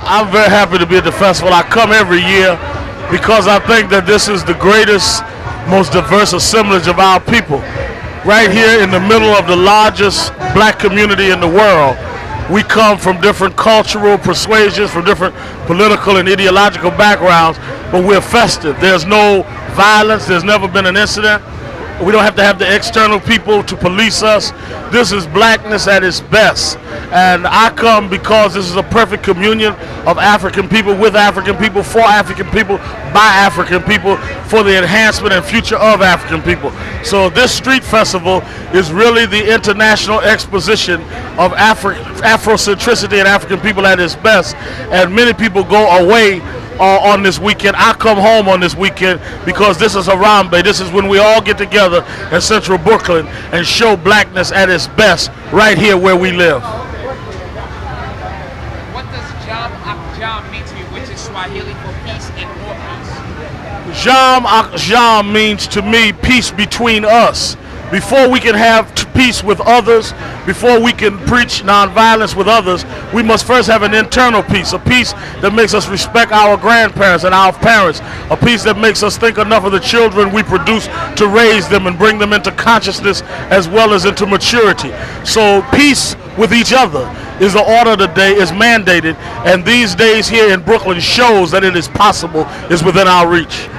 I'm very happy to be at the festival. I come every year because I think that this is the greatest, most diverse assemblage of our people. Right here in the middle of the largest black community in the world. We come from different cultural persuasions, from different political and ideological backgrounds, but we're festive. There's no violence. There's never been an incident. We don't have to have the external people to police us. This is blackness at its best. And I come because this is a perfect communion of African people with African people, for African people, by African people, for the enhancement and future of African people. So this street festival is really the international exposition of Afrocentricity and African people at its best. And many people go away on this weekend. I come home on this weekend because this is Harambe. This is when we all get together in central Brooklyn and show blackness at its best right here where we live. What does Jam Akjam mean to you, which is Swahili for peace and more peace? Jam Akjam means to me peace between us. Before we can have peace with others, before we can preach nonviolence with others, we must first have an internal peace, a peace that makes us respect our grandparents and our parents, a peace that makes us think enough of the children we produce to raise them and bring them into consciousness as well as into maturity. So peace with each other is the order of the day, is mandated, and these days here in Brooklyn shows that it is possible, is within our reach.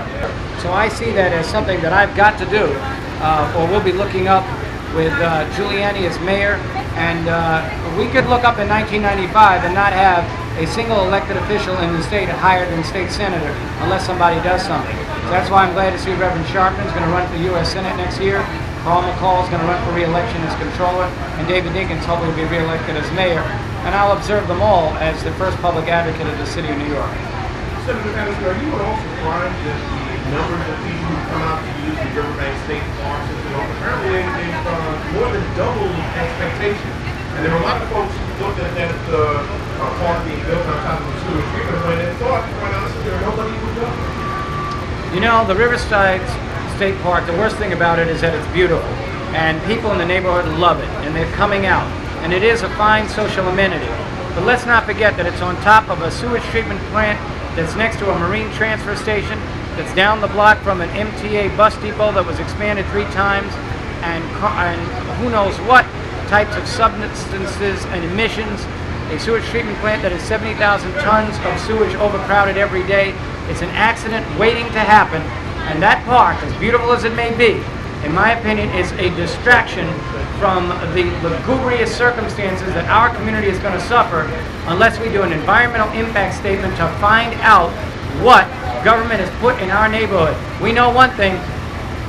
So I see that as something that I've got to do. Or we'll be looking up with Giuliani as mayor, and we could look up in 1995 and not have a single elected official in the state higher than state senator unless somebody does something. So that's why I'm glad to see Reverend Sharpton is going to run for the U.S. Senate next year. Paul McCall is going to run for re-election as controller, and David Dinkins hopefully will be re-elected as mayor. And I'll observe them all as the first public advocate of the city of New York. Senator Anderson, are you also surprised that the numbers of people who come out to use the Riverbank State Park system, apparently they've more than doubled expectations? And there were a lot of folks who looked at that park being built on top of the sewage treatment plant and thought, quite honestly, nobody would go. You know, the Riverside State Park, the worst thing about it is that it's beautiful. And people in the neighborhood love it, and they're coming out. And it is a fine social amenity. But let's not forget that it's on top of a sewage treatment plant that's next to a marine transfer station, that's down the block from an MTA bus depot that was expanded 3 times, and who knows what types of substances and emissions. A sewage treatment plant that is 70,000 tons of sewage overcrowded every day. It's an accident waiting to happen, and that park, as beautiful as it may be, in my opinion, is a distraction from the lugubrious circumstances that our community is going to suffer unless we do an environmental impact statement to find out what government has put in our neighborhood. We know one thing,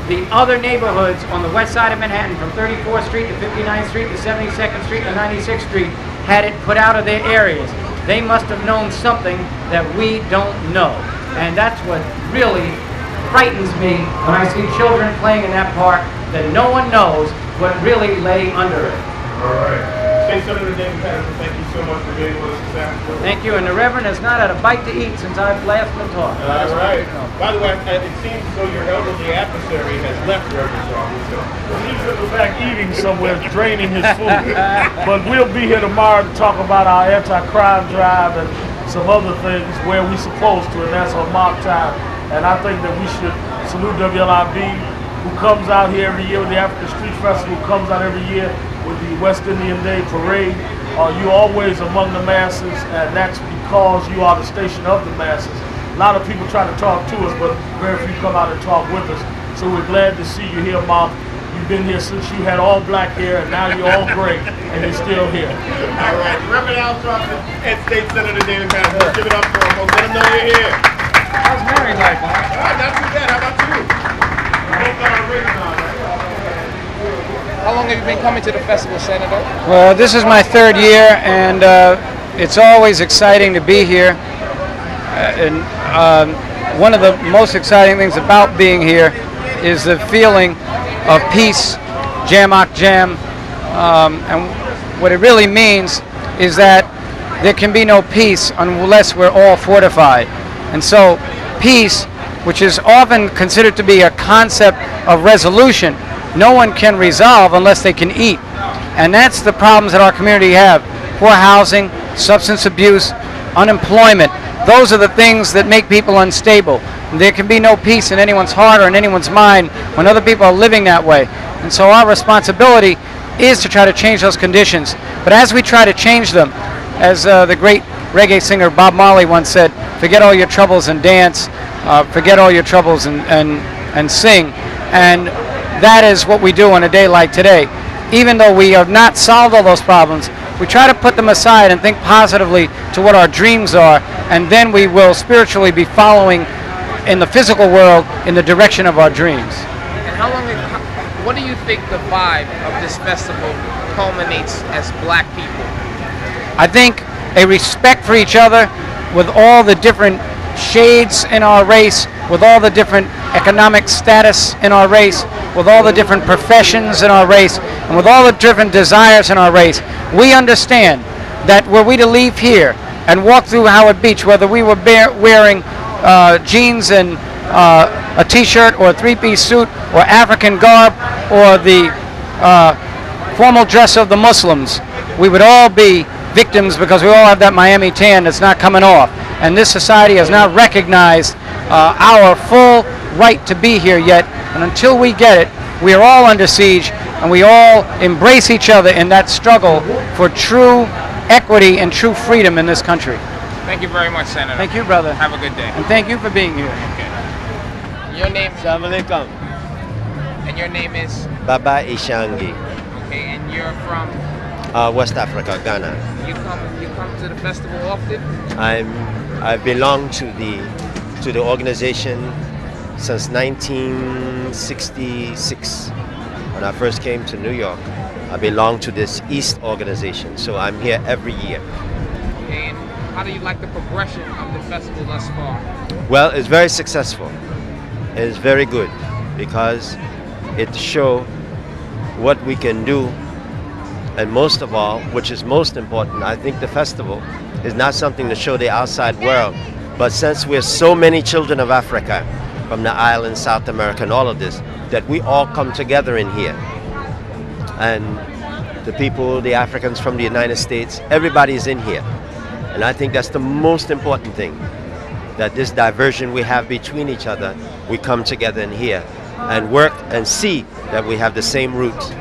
the other neighborhoods on the west side of Manhattan, from 34th Street to 59th Street to 72nd Street to 96th Street, had it put out of their areas. They must have known something that we don't know. And that's what really frightens me when I see children playing in that park that no one knows what really lay under it. All right. State Senator David Paterson, thank you so much for being with us this afternoon. Thank you, and the Reverend has not had a bite to eat since I've last been talking. All right. By the way, it seems as though your elderly adversary has left Reverend Sharpton. He's in the back eating somewhere, draining his food. But we'll be here tomorrow to talk about our anti-crime drive and some other things where we're supposed to, and that's on mock time. And I think that we should salute WLIB, who comes out here every year with the African Street Festival, who comes out every year with the West Indian Day Parade. You're always among the masses, and that's because you are the station of the masses. A lot of people try to talk to us, but very few come out and talk with us. So we're glad to see you here, Mom. You've been here since you had all black hair, and now you're all gray, and you're still here. All right. Reverend Al Sharpton and State Senator David Paterson. Let's give it up for them, folks. Let them know you're here. How's Mary like? Not too bad. How about you? How long have you been coming to the festival, Senator? Well, this is my 3rd year, and it's always exciting to be here. One of the most exciting things about being here is the feeling of peace, Jam Akjam, and what it really means is that there can be no peace unless we're all fortified. And so peace, which is often considered to be a concept of resolution, no one can resolve unless they can eat. And that's the problems that our community have. Poor housing, substance abuse, unemployment. Those are the things that make people unstable. There can be no peace in anyone's heart or in anyone's mind when other people are living that way. And so our responsibility is to try to change those conditions. But as we try to change them, as the great reggae singer Bob Marley once said, forget all your troubles and dance, forget all your troubles and sing. And that is what we do on a day like today. Even though we have not solved all those problems, we try to put them aside and think positively to what our dreams are, and then we will spiritually be following in the physical world in the direction of our dreams. And what do you think the vibe of this festival culminates as black people? I think a respect for each other with all the different shades in our race, with all the different economic status in our race, with all the different professions in our race, and with all the different desires in our race. We understand that were we to leave here and walk through Howard Beach, whether we were wearing jeans and a t-shirt or a three-piece suit or African garb or the formal dress of the Muslims, we would all be victims because we all have that Miami tan that's not coming off. And this society has not recognized our full right to be here yet. And until we get it, we are all under siege, and we all embrace each other in that struggle for true equity and true freedom in this country. Thank you very much, Senator. Thank you, brother. Have a good day. And thank you for being here. Okay. Your name? Assalamu alaikum. And your name is? Baba Ishangi. Okay, and you're from? West Africa, Ghana. You come to the festival often? I belong to the organization since 1966. When I first came to New York, I belong to this East organization, so I'm here every year. And how do you like the progression of the festival thus far? Well, it's very successful. It's very good because it shows what we can do, and most of all, which is most important, I think the festival is not something to show the outside world, but since we're so many children of Africa, from the islands, South America, and all of this, that we all come together in here. And the people, the Africans from the United States, everybody is in here. And I think that's the most important thing, that this diversion we have between each other, we come together in here and work and see that we have the same roots.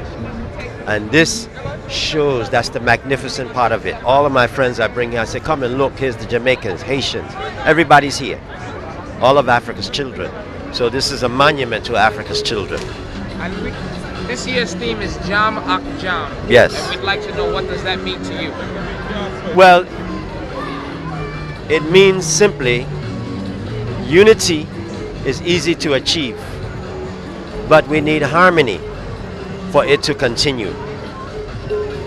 And this shows, that's the magnificent part of it. All of my friends I bring here, I say, come and look, here's the Jamaicans, Haitians, everybody's here. All of Africa's children. So this is a monument to Africa's children. And this year's theme is Jam Ak Jam. Yes. And we'd like to know, what does that mean to you? Well, it means simply unity is easy to achieve, but we need harmony for it to continue.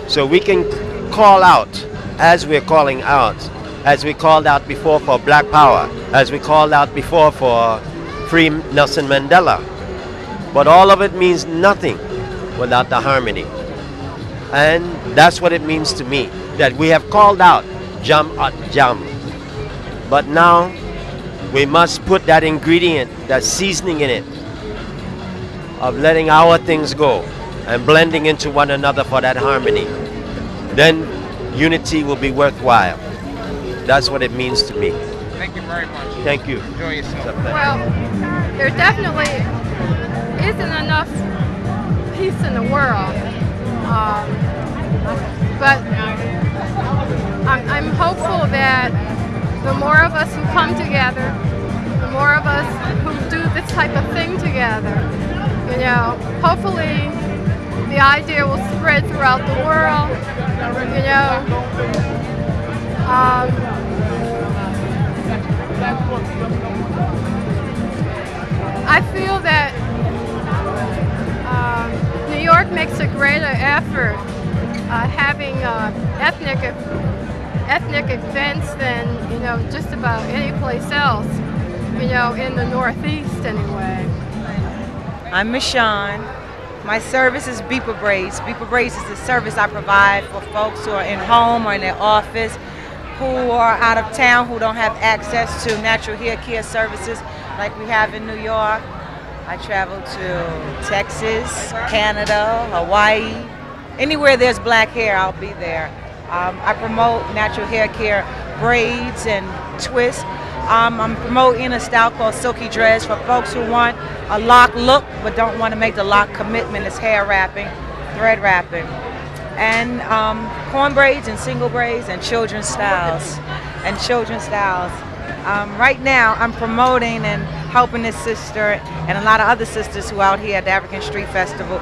So we can call out as we're calling out, as we called out before for Black Power, as we called out before for free Nelson Mandela. But all of it means nothing without the harmony. And that's what it means to me, that we have called out Jam at Jam. But now we must put that ingredient, that seasoning in it, of letting our things go and blending into one another for that harmony. Then unity will be worthwhile. That's what it means to me. Thank you very much. Thank you. Enjoy yourself. Well, there definitely isn't enough peace in the world, but I'm hopeful that the more of us who come together, the more of us who do this type of thing together, you know, hopefully the idea will spread throughout the world, you know. I feel that New York makes a greater effort having ethnic events than, you know, just about any place else, you know, in the Northeast anyway. I'm Michonne. My service is Beeper Braids. Beeper Braids is the service I provide for folks who are in home or in their office, who are out of town, who don't have access to natural hair care services like we have in New York. I travel to Texas, Canada, Hawaii. Anywhere there's black hair, I'll be there. I promote natural hair care braids and twists. I'm promoting a style called Silky Dreads for folks who want a lock look but don't want to make the lock commitment. It's hair wrapping, thread wrapping, and corn braids and single braids and children's styles. Right now, I'm promoting and helping this sister and a lot of other sisters who are out here at the African Street Festival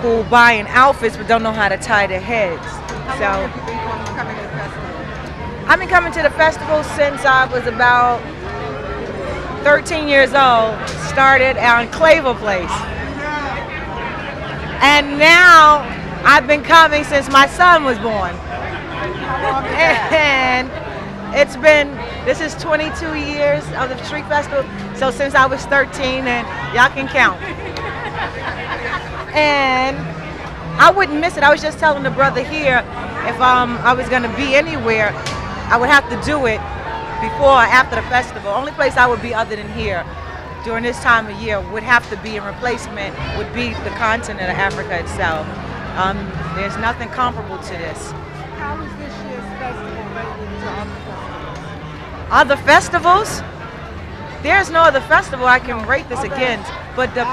who buying outfits but don't know how to tie their heads. How long have you been coming to the festival? I've been coming to the festival since I was about 13 years old. Started on Claver Place. And now I've been coming since my son was born. And it's been, this is 22 years of the street festival. So since I was 13, and y'all can count. And I wouldn't miss it. I was just telling the brother here, if I was gonna be anywhere, I would have to do it before or after the festival. Only place I would be other than here during this time of year would have to be in replacement would be the continent of Africa itself. There's nothing comparable to this. How is this year's festival rated to Other other festivals? festivals? There's no other festival I can rate this against, but the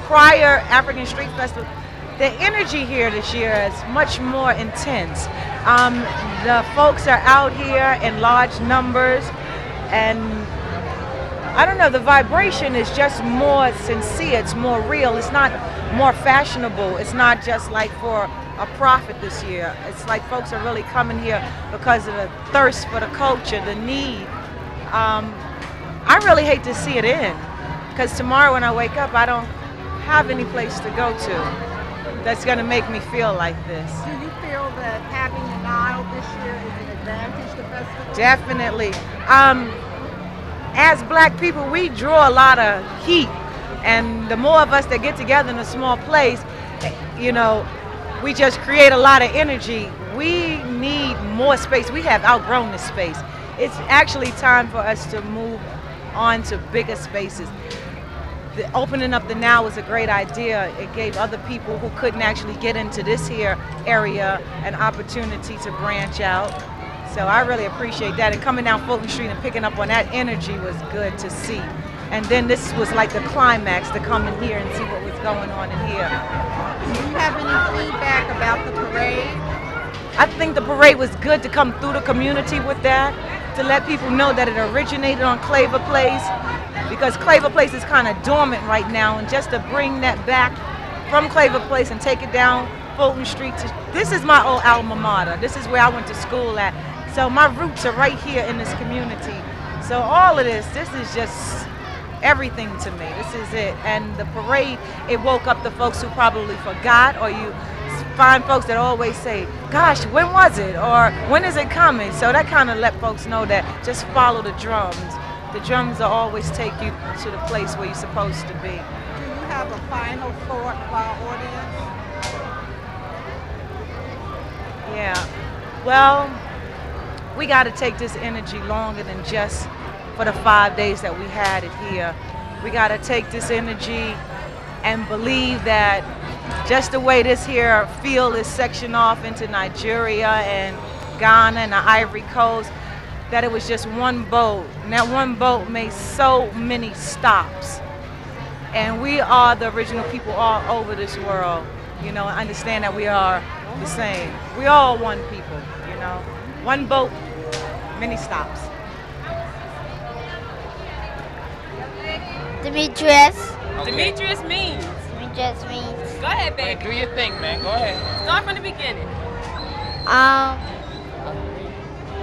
prior African Street Festival, the energy here this year is much more intense. The folks are out here in large numbers, and I don't know, the vibration is just more sincere, it's more real, it's not more fashionable, it's not just like for a profit this year. It's like folks are really coming here because of the thirst for the culture, the need. I really hate to see it end, because tomorrow when I wake up, I don't have any place to go to that's gonna make me feel like this. Do you feel that having an aisle this year is an advantage to festivals? Definitely. As black people, we draw a lot of heat, and the more of us that get together in a small place, you know, we just create a lot of energy. We need more space. We have outgrown this space. It's actually time for us to move on to bigger spaces. The opening up the Now was a great idea. It gave other people who couldn't actually get into this here area an opportunity to branch out. So I really appreciate that. And coming down Fulton Street and picking up on that energy was good to see. And then this was like the climax to come in here and see what was going on in here. Do you have any feedback about the parade? I think the parade was good to come through the community with that, to let people know that it originated on Claver Place, because Claver Place is kind of dormant right now, and just to bring that back from Claver Place and take it down Fulton Street. This is my old alma mater. This is where I went to school at. So my roots are right here in this community. So all of this is just everything to me. This is it. And the parade, it woke up the folks who probably forgot, or you find folks that always say, gosh, when was it? Or when is it coming? So that kind of let folks know that just follow the drums. The drums will always take you to the place where you're supposed to be. Do you have a final thought for our audience? Yeah. Well, we got to take this energy longer than just for the 5 days that we had it here. We got to take this energy and believe that just the way this here field is sectioned off into Nigeria and Ghana and the Ivory Coast, that it was just one boat, and that one boat made so many stops. And we are the original people all over this world, you know, understand that we are the same. We all one people, you know. One boat, many stops. Demetrius. Okay. Demetrius means. Demetrius means. Go ahead, baby. Do your thing, man. Go ahead. Start from the beginning.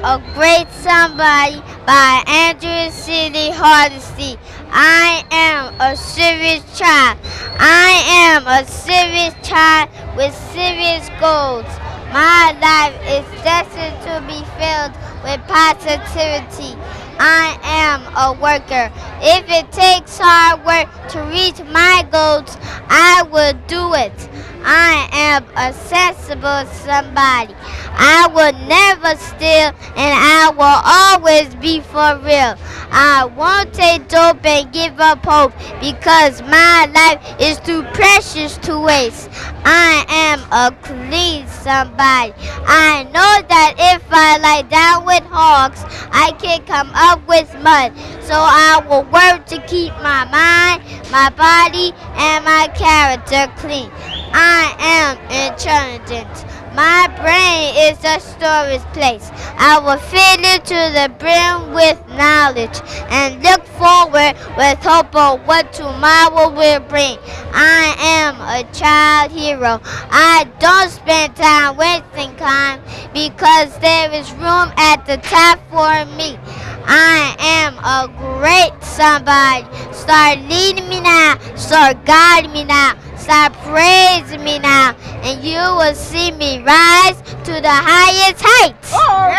A Great Somebody by Andrew C.D. Hardesty. I am a serious child. I am a serious child with serious goals. My life is destined to be filled with positivity. I am a worker. If it takes hard work to reach my goals, I will do it. I am a sensible somebody. I will never steal, and I will always be for real. I won't take dope and give up hope because my life is too precious to waste. I am a clean somebody. I know that if I lie down with hogs, I can come up with mud. So I will work to keep my mind, my body, and my character clean. I am intelligent. My brain is a storage place. I will fill it to the brim with knowledge and look forward with hope of what tomorrow will bring. I am a child hero. I don't spend time wasting time because there is room at the top for me. I am a great somebody. Start leading me now. Start guiding me now. Start praising me now. And you will see me rise to the highest heights. Oh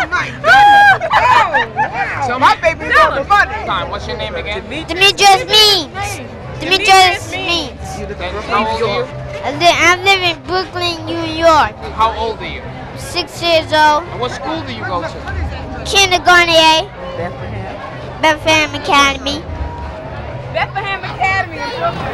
my goodness! Oh, wow! My baby's on the money. Time. What's your name again? Demetrius Means. Demetrius Means. How old are you? I live in Brooklyn, New York. How old are you? 6 years old. And what school do you go to? Kindergarten A. Bethlehem Academy. Bethlehem Academy in Brooklyn.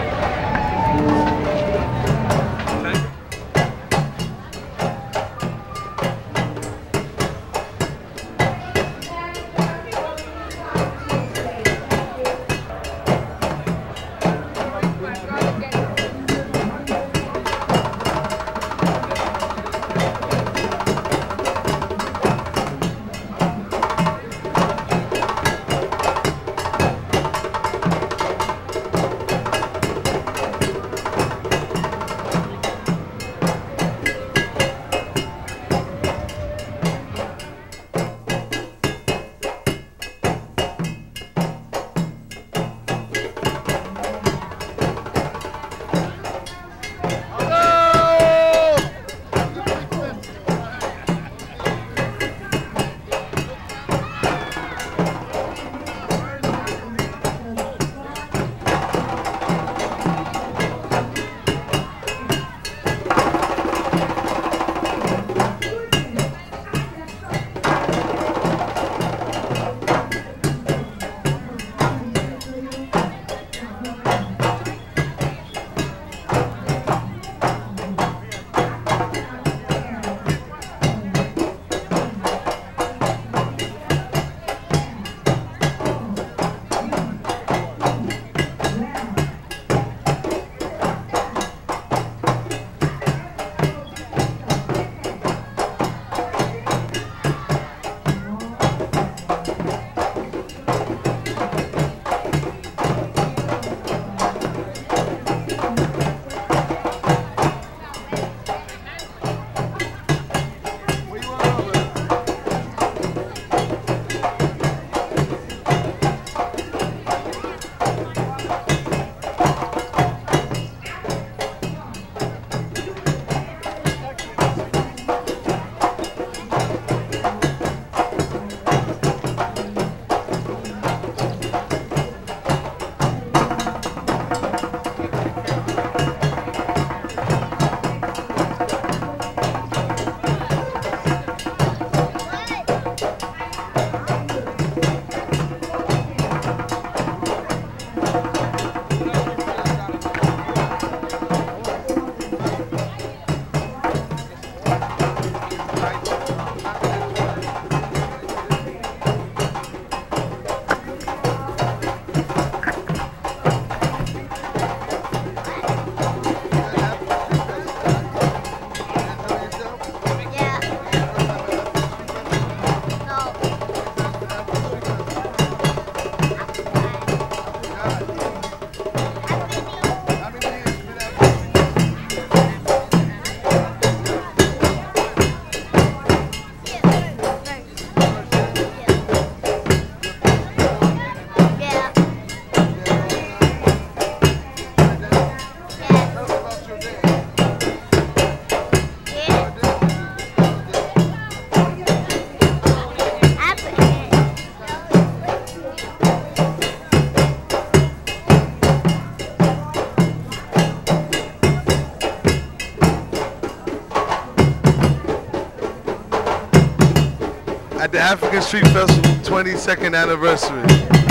at the African Street Festival 22nd anniversary.